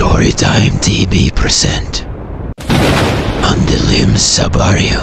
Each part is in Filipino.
Storytime TV present Ang Dilim sa Baryo.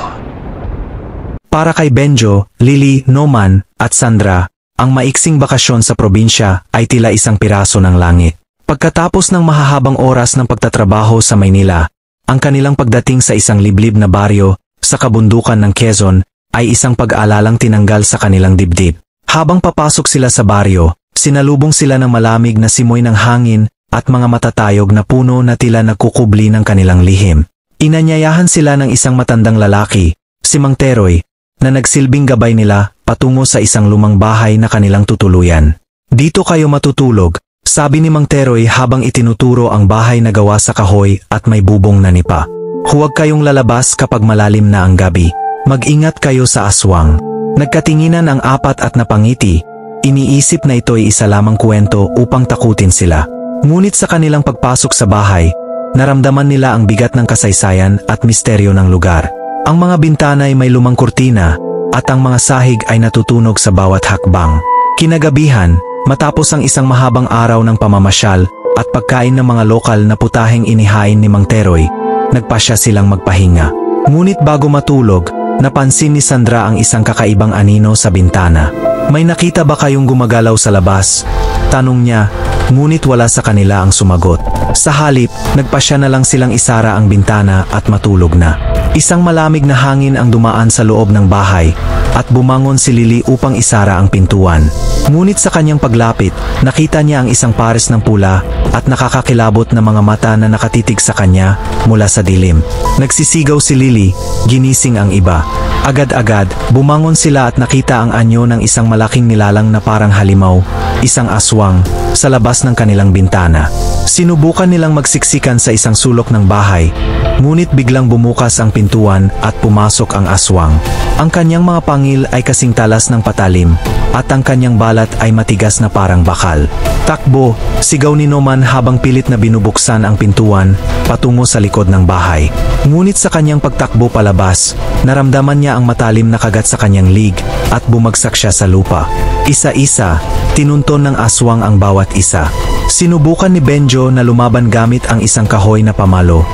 Para kay Benjo, Lily, Noman, at Sandra, ang maiksing bakasyon sa probinsya ay tila isang piraso ng langit. Pagkatapos ng mahahabang oras ng pagtatrabaho sa Maynila, ang kanilang pagdating sa isang liblib na baryo sa kabundukan ng Quezon ay isang pag-aalalang tinanggal sa kanilang dibdib. Habang papasok sila sa baryo, sinalubong sila ng malamig na simoy ng hangin at mga matatayog na puno na tila nagkukubli ng kanilang lihim. Inanyayahan sila ng isang matandang lalaki, si Mang Teroy, na nagsilbing gabay nila patungo sa isang lumang bahay na kanilang tutuluyan. Dito kayo matutulog, sabi ni Mang Teroy habang itinuturo ang bahay na gawa sa kahoy at may bubong na nipa. Huwag kayong lalabas kapag malalim na ang gabi. Mag-ingat kayo sa aswang. Nagkatinginan ang apat at napangiti. Iniisip na ito'y isa lamang kwento upang takutin sila. Ngunit sa kanilang pagpasok sa bahay, naramdaman nila ang bigat ng kasaysayan at misteryo ng lugar. Ang mga bintana ay may lumang kurtina at ang mga sahig ay natutunog sa bawat hakbang. Kinagabihan, matapos ang isang mahabang araw ng pamamasyal at pagkain ng mga lokal na putaheng inihain ni Mang Teroy, nagpasya silang magpahinga. Ngunit bago matulog, napansin ni Sandra ang isang kakaibang anino sa bintana. May nakita ba kayong gumagalaw sa labas? Tanong niya, ngunit wala sa kanila ang sumagot. Sa halip, nagpasya na lang silang isara ang bintana at matulog na. Isang malamig na hangin ang dumaan sa loob ng bahay at bumangon si Lily upang isara ang pintuan. Ngunit sa kanyang paglapit, nakita niya ang isang pares ng pula at nakakakilabot na mga mata na nakatitig sa kanya mula sa dilim. Nagsisigaw si Lily, ginising ang iba. Agad-agad, bumangon sila at nakita ang anyo ng isang malaking nilalang na parang halimaw, isang aswang, sa labas ng kanilang bintana. Sinubukan nilang magsiksikan sa isang sulok ng bahay, ngunit biglang bumukas ang pintuan at pumasok ang aswang. Ang kanyang mga pangil ay kasing talas ng patalim, at ang kanyang balat ay matigas na parang bakal. Takbo, sigaw ni Noman habang pilit na binubuksan ang pintuan patungo sa likod ng bahay. Ngunit sa kanyang pagtakbo palabas, naramdaman niya ang matalim na kagat sa kanyang lig at bumagsak siya sa lupa. Isa-isa, tinunton ng aswang ang bawat isa. Sinubukan ni Benjo na lumaban gamit ang isang kahoy na pamalo,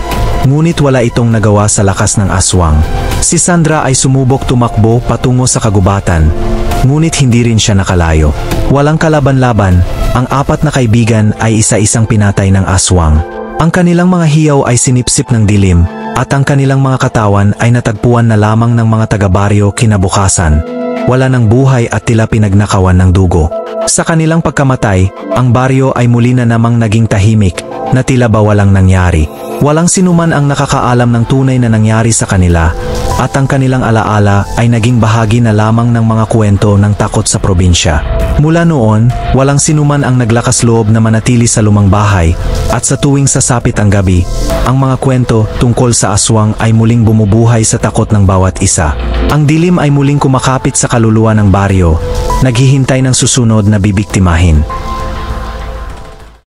ngunit wala itong nagawa sa lakas ng aswang. Si Sandra ay sumubok tumakbo patungo sa kagubatan, ngunit hindi rin siya nakalayo. Walang kalaban-laban, ang apat na kaibigan ay isa-isang pinatay ng aswang. Ang kanilang mga hiyaw ay sinipsip ng dilim, at ang kanilang mga katawan ay natagpuan na lamang ng mga taga-baryo kinabukasan. Wala ng buhay at tila pinagnakawan ng dugo. Sa kanilang pagkamatay, ang baryo ay muli na namang naging tahimik, na tila ba walang nangyari. Walang sinuman ang nakakaalam ng tunay na nangyari sa kanila, at ang kanilang alaala ay naging bahagi na lamang ng mga kwento ng takot sa probinsya. Mula noon, walang sinuman ang naglakas loob na manatili sa lumang bahay, at sa tuwing sasapit ang gabi, ang mga kwento tungkol sa aswang ay muling bumubuhay sa takot ng bawat isa. Ang dilim ay muling kumakapit sa kaluluwa ng baryo, naghihintay ng susunod na bibiktimahin.